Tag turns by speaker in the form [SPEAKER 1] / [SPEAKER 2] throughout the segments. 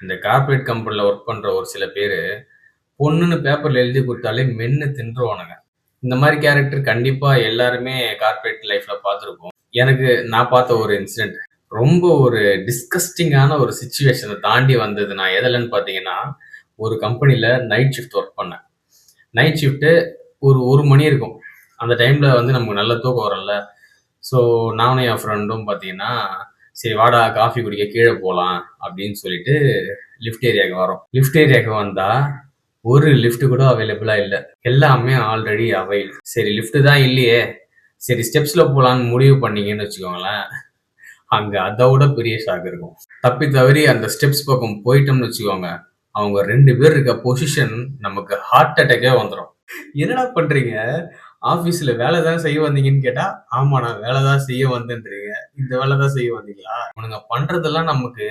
[SPEAKER 1] இந்த கார்ப்பரேட் கம்பெனில ஒர்க் பண்ற ஒரு சில பேரு, பொண்ணுன்னு பேப்பர்ல எழுதி குடுத்தாலே மென்னு தின்றுவானுங்க. இந்த மாரி கேரக்டர் கண்டிப்பா எல்லாருமே கார்ப்பரேட் லைஃப்ல பார்த்திருப்போம். நான் பார்த்த ஒரு இன்சிடென்ட். ரொம்ப ஒரு டிஸ்கஸ்டிங்கான ஒரு சிச்சுவேஷன தாண்டி வந்தது. நான் எதுலன்னு பார்த்தீங்கன்னா, ஒரு கம்பெனில நைட் ஷிஃப்ட் ஒர்க் பண்ணேன். நைட் ஷிஃப்ட்டு ஒரு 1 மணி இருக்கும். அந்த டைம்ல வந்து நமக்கு நல்ல தூக்கம் வரும்ல. ஸோ நானும் என் ஃப்ரெண்டும் பார்த்தீங்கன்னா, "சரி வாடா காஃபி குடிக்க கீழ போலாம்" அப்படின்னு சொல்லிட்டு லிஃப்ட் ஏரியாக்கு வரோம். லிஃப்ட் ஏரியாக்கு வந்தா, ஒரு லிஃப்ட் கூட அவைலபிளா இல்ல. எல்லாமே ஆல்ரெடி அவைல். சரி லிஃப்ட் தான் இல்லையே, சரி ஸ்டெப்ஸ்ல போலான்னு முடிவு பண்ணீங்கன்னு வச்சுக்கோங்களேன், அங்க அத விட பெரிய ஷாக் இருக்கும். தப்பி தவறி அந்த ஸ்டெப்ஸ் பக்கம் போயிட்டோம்னு வச்சுக்கோங்க, அவங்க 2 பேர் இருக்க பொசிஷன் நமக்கு ஹார்ட் அட்டாக்கே வந்துரும். "என்னடா பண்றீங்க? ஆபீஸ்ல வேலை தான் செய்ய வந்தீங்கன்னு கேட்டா, ஆமா நான் வேலை தான் செய்ய வந்தேன்றீங்க. இந்த வேலை தான் செய்ய வந்தீங்களா?" இவனுங்க பண்றதெல்லாம் நமக்கு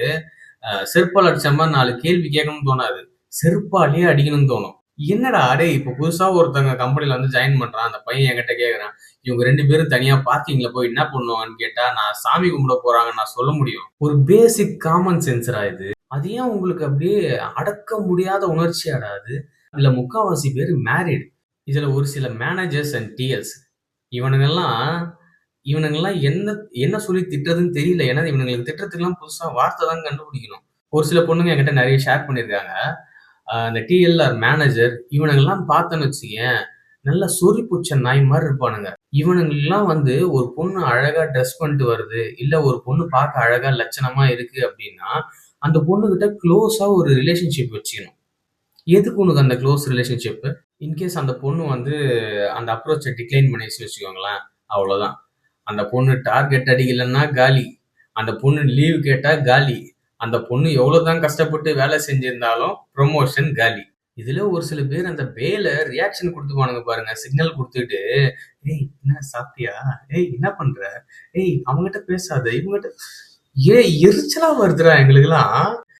[SPEAKER 1] செருப்பால அடிச்ச மாரி 4 கேள்வி கேட்கணும்னு தோணாது. செருப்பாலேயே அடிக்கணும்னு தோணும். என்னடா டேய் இப்ப புதுசா ஒருத்தங்க கம்பெனில வந்து ஜாயின் பண்றான். அந்த பையன் என்கிட்ட கேட்கறான். இவங்க 2 பேரும் தனியா பார்க்கிங்ல போய் என்ன பண்ணுவாங்கன்னு கேட்டா, நான் சாமி கும்பிட போறாங்கன்னு நான் சொல்ல முடியும். ஒரு பேசிக் காமன் சென்ஸ்ரா இது. அது ஏன் உங்களுக்கு அப்படியே அடக்க முடியாத உணர்ச்சியாடா அது? இதுல முக்காவாசி பேரு மேரிட். இதுல ஒரு சில மேனேஜர்ஸ் அண்ட் டிஎல்ஸ். இவனுங்கல்லாம் இவனுங்கல்லாம் என்ன என்ன சொல்லி திட்டுறதுன்னு தெரியல. ஏன்னா இவனுங்களுக்கு திட்டுறதுக்குல்லாம் புதுசா வார்த்தை தான் கண்டுபிடிக்கணும். ஒரு சில பொண்ணுங்க என்கிட்ட நெறைய ஷேர் பண்ணியிருக்காங்க. அந்த டிஎல் ஆர் மேனேஜர் இவனுங்கல்லாம் பார்த்தேன்னு வச்சுக்கயேன், நல்லா சொறி புடிச்ச நாய் மாரி இருப்பானுங்க. இவனுங்களுக்கெல்லாம் வந்து ஒரு பொண்ணு அழகா டிரெஸ் பண்ணிட்டு வருது, இல்ல ஒரு பொண்ணு பார்க்க அழகா லட்சணமா இருக்கு அப்டின்னா, அந்த பொண்ணுகிட்ட குளோஸா ஒரு ரிலேஷன்ஷிப் வச்சுக்கணும். எதுக்கு உனக்கு அந்த குளோஸ் ரிலேஷன்ஷிப்பு? இன்கேஸ் அந்த பொண்ணு வந்து அந்த அப்ரோச்ச டிக்ளைன் பண்ணிருச்சுன்னு வச்சுக்கோங்களேன், அவ்வளோதான். அந்த பொண்ணு டார்கெட் அடிக்கலன்னா காலி. அந்த பொண்ணு லீவ் கேட்டா காலி. அந்த பொண்ணு எவ்வளோதான் கஷ்டப்பட்டு வேலை செஞ்சிருந்தாலும் ப்ரமோஷன் காலி. இதுல ஒரு சில பேர் அந்த பேல ரியாக்ஷன் குடுத்துப்பானுங்க பாருங்க. சிக்னல் குடுத்துட்டு, "ஏய் என்ன சாப்பிட்டியா? ஏய் என்ன பண்ற? ஏய் அவன்கிட்ட பேசாத, இவன்கிட்ட" எரிச்சலா வருதுடா எங்களுக்கெல்லாம்.